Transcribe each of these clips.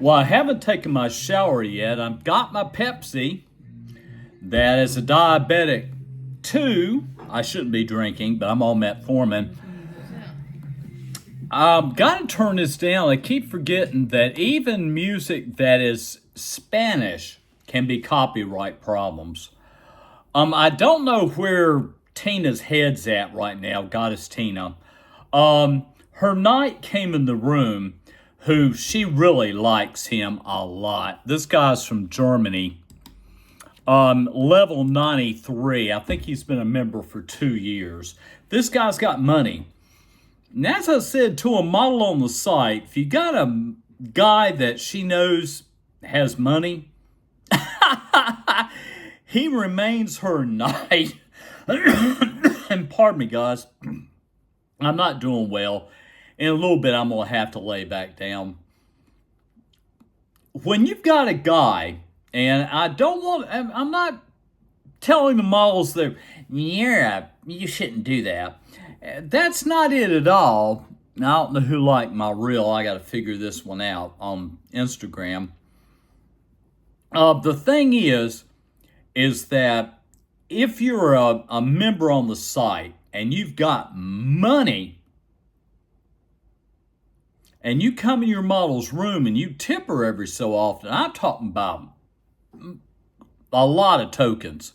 Well, I haven't taken my shower yet. I've got my Pepsi. That is a diabetic 2. I shouldn't be drinking, but I'm on metformin. I've got to turn this down. I keep forgetting that even music that is Spanish can be copyright problems. I don't know where Tina's head's at right now, Goddess Tina. Her knight came in the room, who she really likes him a lot. This guy's from Germany. Level 93. I think he's been a member for 2 years. This guy's got money. And as I said to a model on the site, if you got a guy that she knows has money, he remains her knight. And pardon me, guys, I'm not doing well. In a little bit, I'm going to have to lay back down. When you've got a guy, and I'm not telling the models that, you shouldn't do that. That's not it at all. I don't know who liked my reel. I got to figure this one out on Instagram. The thing is that if you're a member on the site and you've got money and you come in your model's room and you tip her every so often, I'm talking about a lot of tokens.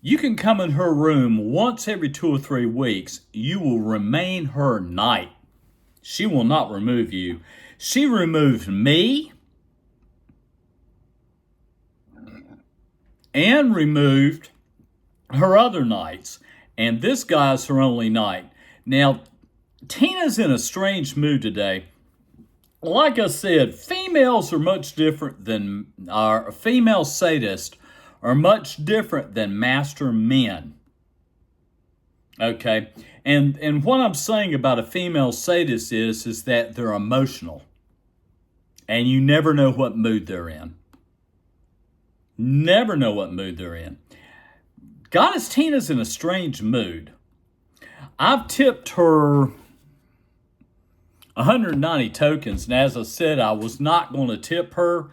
You can come in her room once every 2 or 3 weeks. You will remain her knight. She will not remove you. She removed me and removed her other knights. And this guy's her only knight. Now, Tina's in a strange mood today. Like I said, females are much different than female sadists are much different than master men. Okay? And what I'm saying about a female sadist is that they're emotional. And you never know what mood they're in. Never know what mood they're in. Goddess Tina's in a strange mood. I've tipped her 190 tokens, and as I said, I was not going to tip her.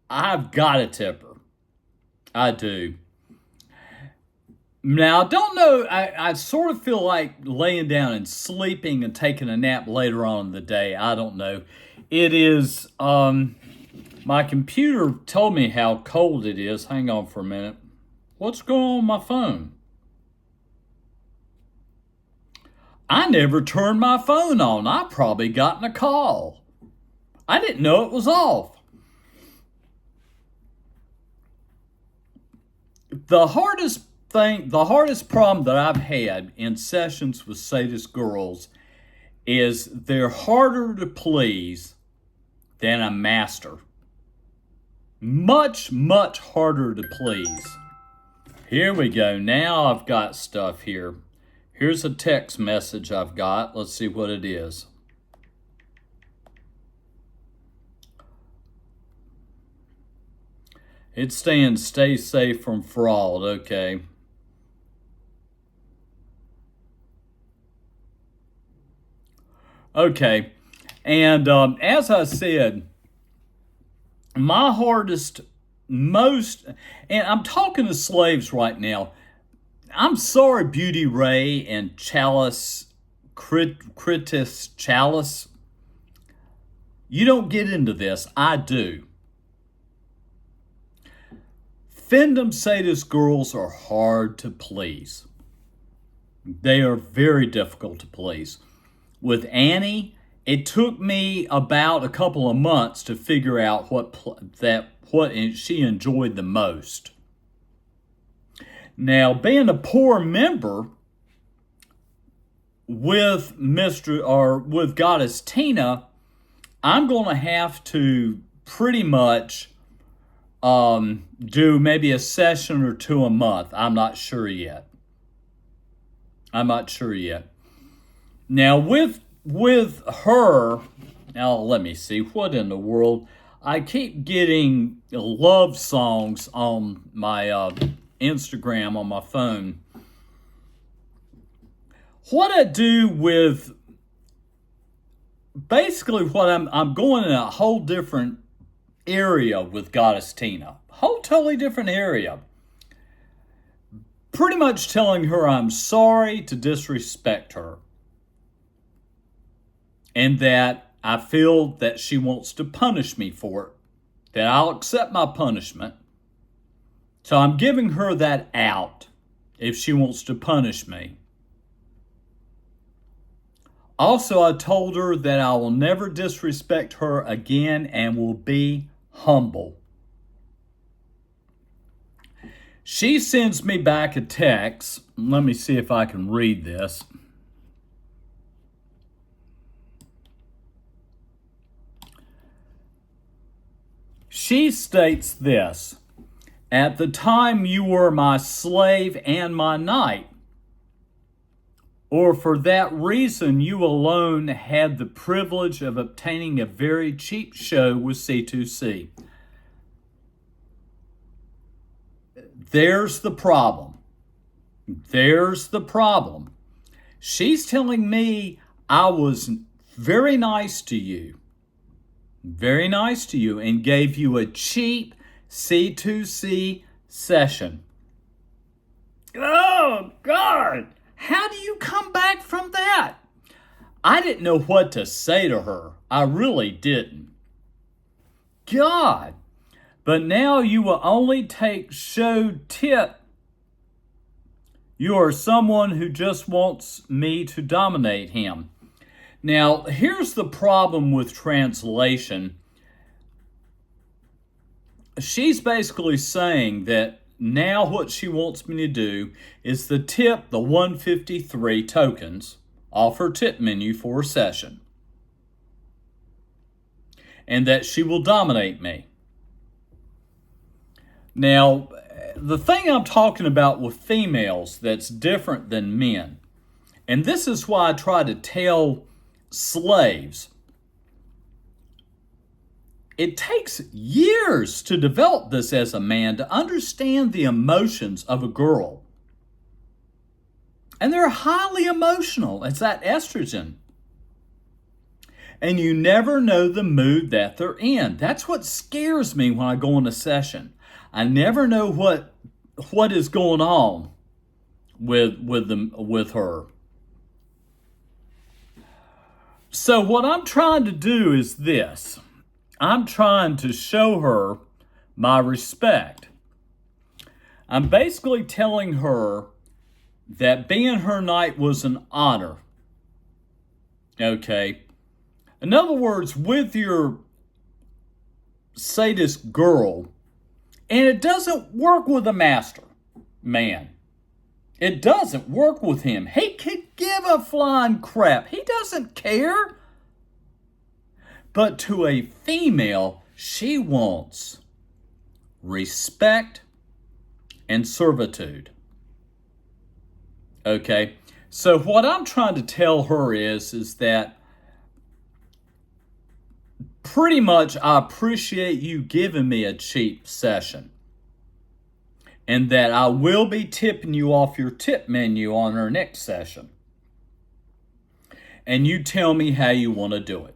I've got to tip her. I do. Now, I don't know, I sort of feel like laying down and sleeping and taking a nap later on in the day. I don't know. It is, my computer told me how cold it is. Hang on for a minute. What's going on with my phone? I never turned my phone on. I probably gotten a call. I didn't know it was off. The hardest problem that I've had in sessions with sadist girls is they're harder to please than a master. Much, much harder to please. Here we go. Now I've got stuff here. Here's a text message I've got. Let's see what it is. It's saying stay safe from fraud. Okay. Okay. And as I said, my hardest, and I'm talking to slaves right now. I'm sorry, Beauty Ray and Chalice, Critis Chalice. You don't get into this. I do. Findom sadist girls are hard to please. They are very difficult to please. With Annie, it took me about a couple of months to figure out what she enjoyed the most. Now, being a poor member with with Goddess Tina, I'm going to have to pretty much do maybe a session or 2 a month. I'm not sure yet. Now, with her, now let me see, what in the world? I keep getting love songs on my Instagram on my phone. What I do with basically what I'm going in a whole different area with Goddess Tina. Whole totally different area. Pretty much telling her I'm sorry to disrespect her. And that I feel that she wants to punish me for it. That I'll accept my punishment. So I'm giving her that out if she wants to punish me. Also, I told her that I will never disrespect her again and will be humble. She sends me back a text. Let me see if I can read this. She states this: "At the time you were my slave and my knight, or for that reason you alone had the privilege of obtaining a very cheap show with C2C. There's the problem. There's the problem. She's telling me I was very nice to you, and gave you a cheap C2C session. Oh, God! How do you come back from that?" I didn't know what to say to her. I really didn't. God! But now you will only take show tip. You are someone who just wants me to dominate him. Now, here's the problem with translation. She's basically saying that now what she wants me to do is to tip the 153 tokens off her tip menu for a session. And that she will dominate me. Now, the thing I'm talking about with females that's different than men, and this is why I try to tell slaves, it takes years to develop this as a man, to understand the emotions of a girl. And they're highly emotional. It's that estrogen. And you never know the mood that they're in. That's what scares me when I go on a session. I never know what is going on with her. So what I'm trying to do is this. I'm trying to show her my respect. I'm basically telling her that being her knight was an honor. Okay. In other words, with your sadist girl, and it doesn't work with a master man. It doesn't work with him. He could give a flying crap. He doesn't care. But to a female, she wants respect and servitude. Okay? So what I'm trying to tell her is that pretty much I appreciate you giving me a cheap session. And that I will be tipping you off your tip menu on our next session. And you tell me how you want to do it.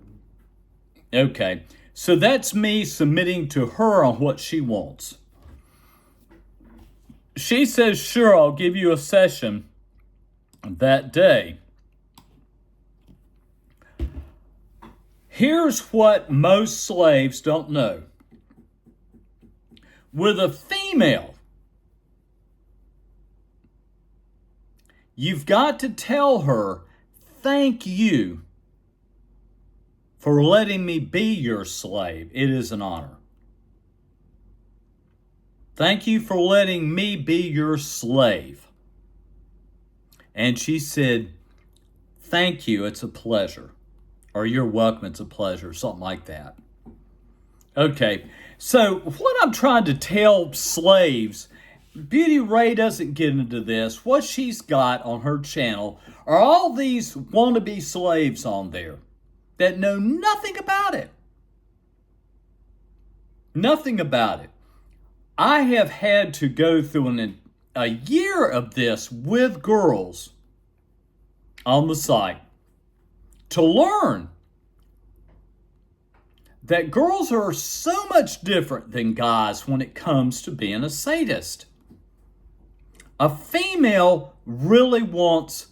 Okay, so that's me submitting to her on what she wants. She says, sure, I'll give you a session that day. Here's what most slaves don't know. With a female, you've got to tell her, thank you for letting me be your slave. It is an honor. Thank you for letting me be your slave. And she said, thank you, it's a pleasure. Or you're welcome, it's a pleasure, something like that. Okay, so what I'm trying to tell slaves, Beauty Ray doesn't get into this. What she's got on her channel are all these wannabe slaves on there that know nothing about it. Nothing about it. I have had to go through a year of this with girls on the site to learn that girls are so much different than guys when it comes to being a sadist. A female really wants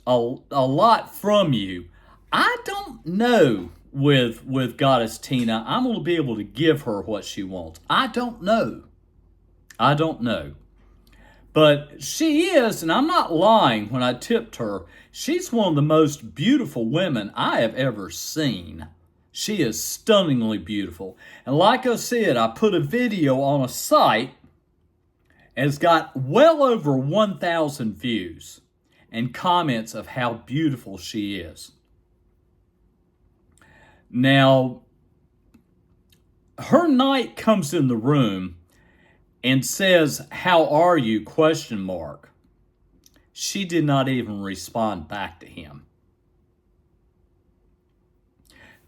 a lot from you. I don't know with Goddess Tina, I'm going to be able to give her what she wants. I don't know. But she is, and I'm not lying when I tipped her, she's one of the most beautiful women I have ever seen. She is stunningly beautiful. And like I said, I put a video on a site, and it's got well over 1,000 views and comments of how beautiful she is. Now, her knight comes in the room and says, "How are you?" ? She did not even respond back to him.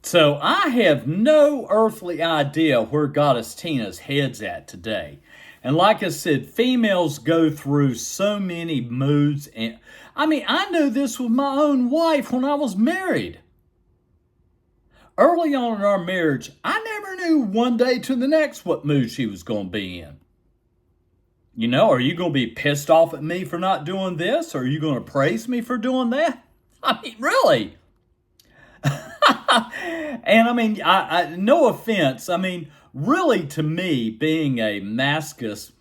So I have no earthly idea where Goddess Tina's head's at today. And like I said, females go through so many moods. And I mean, I knew this with my own wife when I was married. Early on in our marriage, I never knew one day to the next what mood she was going to be in. You know, are you going to be pissed off at me for not doing this? Or are you going to praise me for doing that? I mean, really? And I mean, I no offense. I mean, really, to me, being a masochist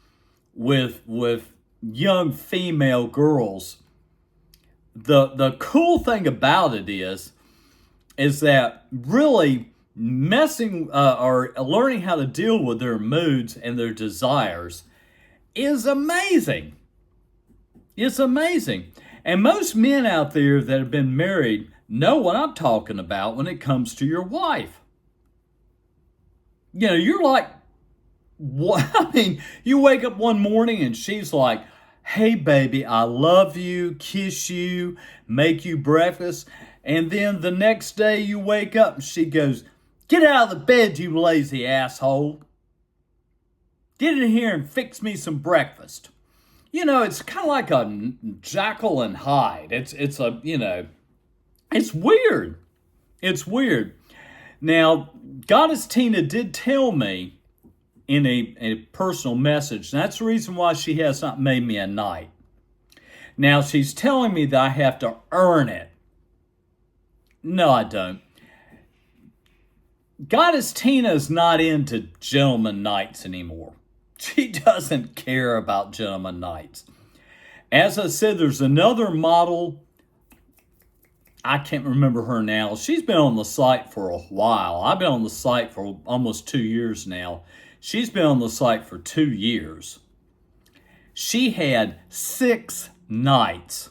with young female girls, the cool thing about it is that really messing or learning how to deal with their moods and their desires is amazing. It's amazing. And most men out there that have been married know what I'm talking about when it comes to your wife. You know, you're like, what? I mean, you wake up one morning and she's like, "Hey, baby, I love you," kiss you, make you breakfast. And then the next day you wake up and she goes, "Get out of the bed, you lazy asshole. Get in here and fix me some breakfast." You know, it's kind of like a Jekyll and Hyde. It's a, you know, it's weird. It's weird. Now, Goddess Tina did tell me in a personal message, and that's the reason why she has not made me a knight. Now, she's telling me that I have to earn it. No, I don't. Goddess Tina is not into gentleman knights anymore. She doesn't care about gentleman knights. As I said, there's another model. I can't remember her now. She's been on the site for a while. I've been on the site for almost 2 years now. She's been on the site for 2 years. She had 6 knights.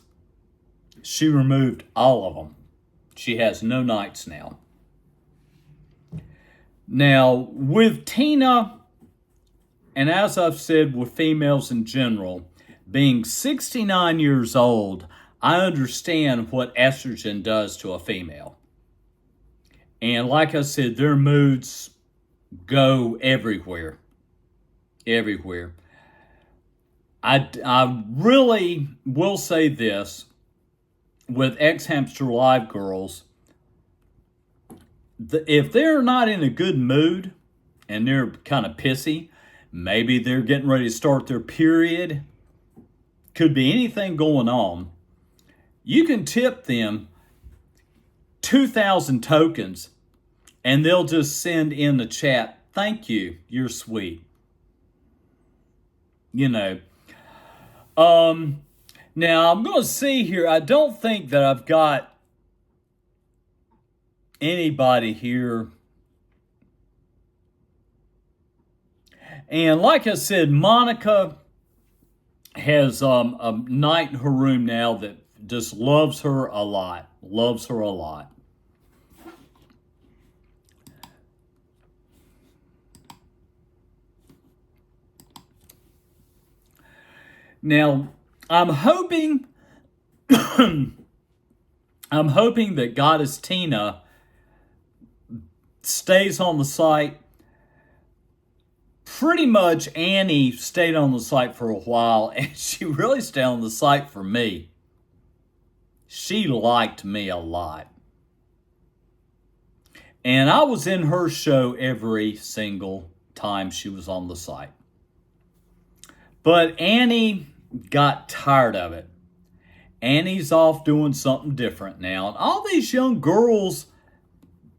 She removed all of them. She has no knights now. Now, with Tina, and as I've said with females in general, being 69 years old, I understand what estrogen does to a female. And like I said, their moods go everywhere. Everywhere. I really will say this with Xhamster Live girls. If they're not in a good mood and they're kind of pissy, maybe they're getting ready to start their period, could be anything going on, you can tip them 2,000 tokens and they'll just send in the chat, "Thank you, you're sweet." You know. Now I'm going to see here. I don't think that I've got anybody here. And like I said, Monica has a knight in her room now that just loves her a lot. Loves her a lot. Now, I'm hoping that Goddess Tina stays on the site. Pretty much Annie stayed on the site for a while, and she really stayed on the site for me. She liked me a lot. And I was in her show every single time she was on the site. But Annie got tired of it. Annie's off doing something different now. And all these young girls,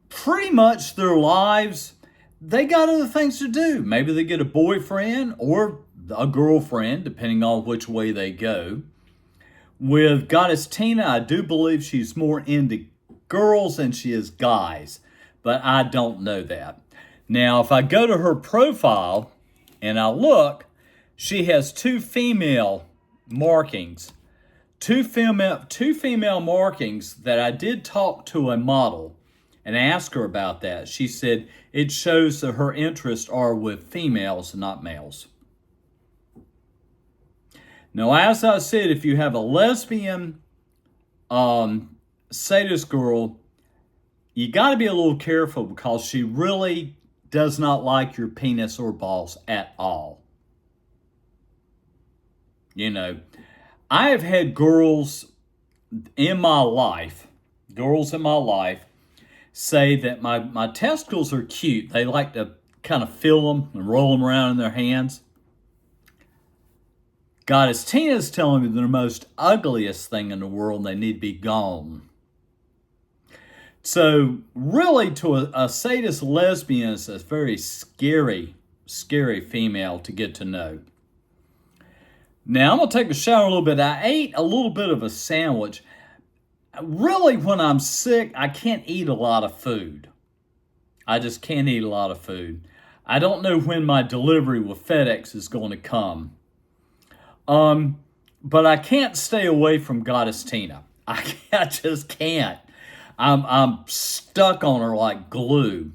pretty much their lives, they got other things to do. Maybe they get a boyfriend or a girlfriend, depending on which way they go. With Goddess Tina, I do believe she's more into girls than she is guys, but I don't know that. Now, if I go to her profile and I look, she has two female markings. Two female markings that I did talk to a model and ask her about that. She said it shows that her interests are with females and not males. Now, as I said, if you have a lesbian sadist girl, you got to be a little careful because she really does not like your penis or balls at all. You know, I have had girls in my life say that my testicles are cute. They like to kind of feel them and roll them around in their hands. Goddess Tina is telling me they're the most ugliest thing in the world and they need to be gone. So really, to a sadist lesbian is a very scary female to get to know. Now, I'm going to take a shower a little bit. I ate a little bit of a sandwich. Really, when I'm sick, I can't eat a lot of food. I just can't eat a lot of food. I don't know when my delivery with FedEx is going to come. But I can't stay away from Goddess Tina. I just can't. I'm stuck on her like glue.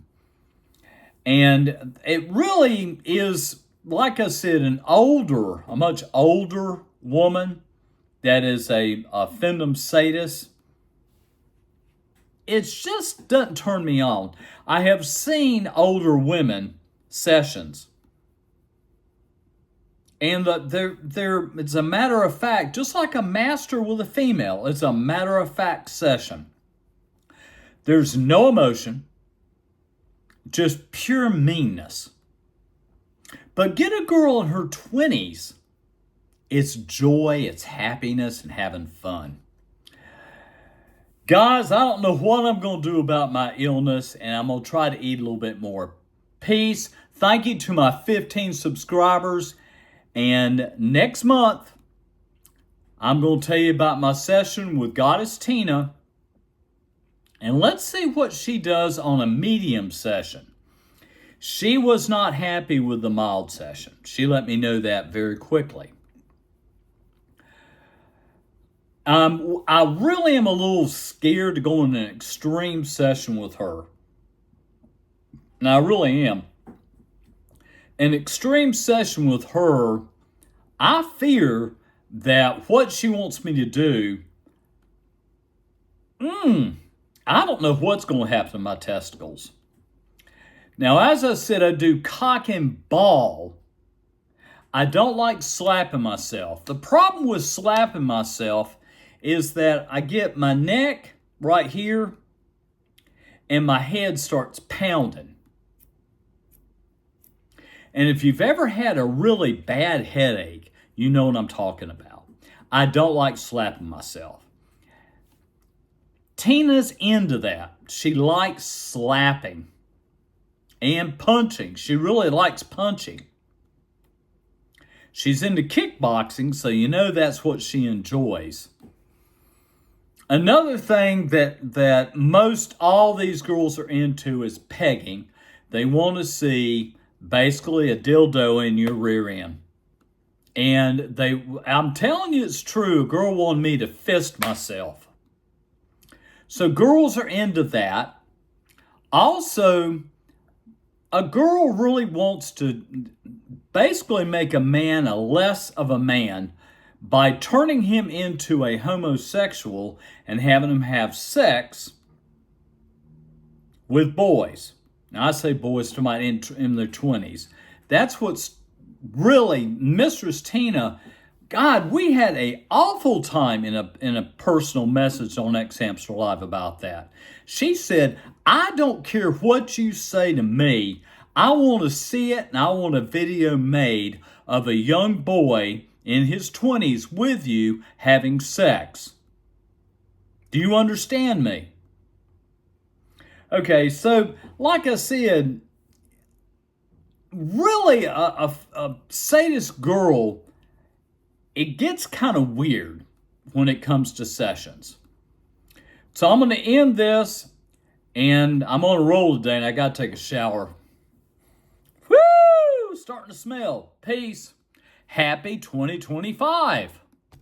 And it really is, like I said, a much older woman that is a femdom sadist. It just doesn't turn me on. I have seen older women sessions. And it's a matter of fact, just like a master with a female, it's a matter of fact session. There's no emotion, just pure meanness. But get a girl in her 20s, it's joy, it's happiness, and having fun. Guys, I don't know what I'm going to do about my illness, and I'm going to try to eat a little bit more. Peace. Thank you to my 15 subscribers. And next month, I'm going to tell you about my session with Goddess Tina. And let's see what she does on a medium session. She was not happy with the mild session. She let me know that very quickly. I really am a little scared to go in an extreme session with her. Now, I really am. An extreme session with her, I fear that what she wants me to do, I don't know what's going to happen to my testicles. Now, as I said, I do cock and ball. I don't like slapping myself. The problem with slapping myself is that I get my neck right here and my head starts pounding. And if you've ever had a really bad headache, you know what I'm talking about. I don't like slapping myself. Tina's into that. She likes slapping and punching. She really likes punching. She's into kickboxing, so you know that's what she enjoys. Another thing that most all these girls are into is pegging. They want to see basically a dildo in your rear end. And I'm telling you it's true, a girl wanted me to fist myself. So girls are into that. Also, a girl really wants to basically make a man a less of a man by turning him into a homosexual and having him have sex with boys. Now, I say boys to my in their 20s. That's what's really, Mistress Tina God, we had a awful time in a personal message on Xhamster Live about that. She said, I don't care what you say to me. I want to see it, and I want a video made of a young boy in his 20s with you having sex. Do you understand me? Okay, so like I said, really a sadist girl, it gets kind of weird when it comes to sessions. So I'm going to end this, and I'm on a roll today, and I got to take a shower. Woo! Starting to smell. Peace. Happy 2025.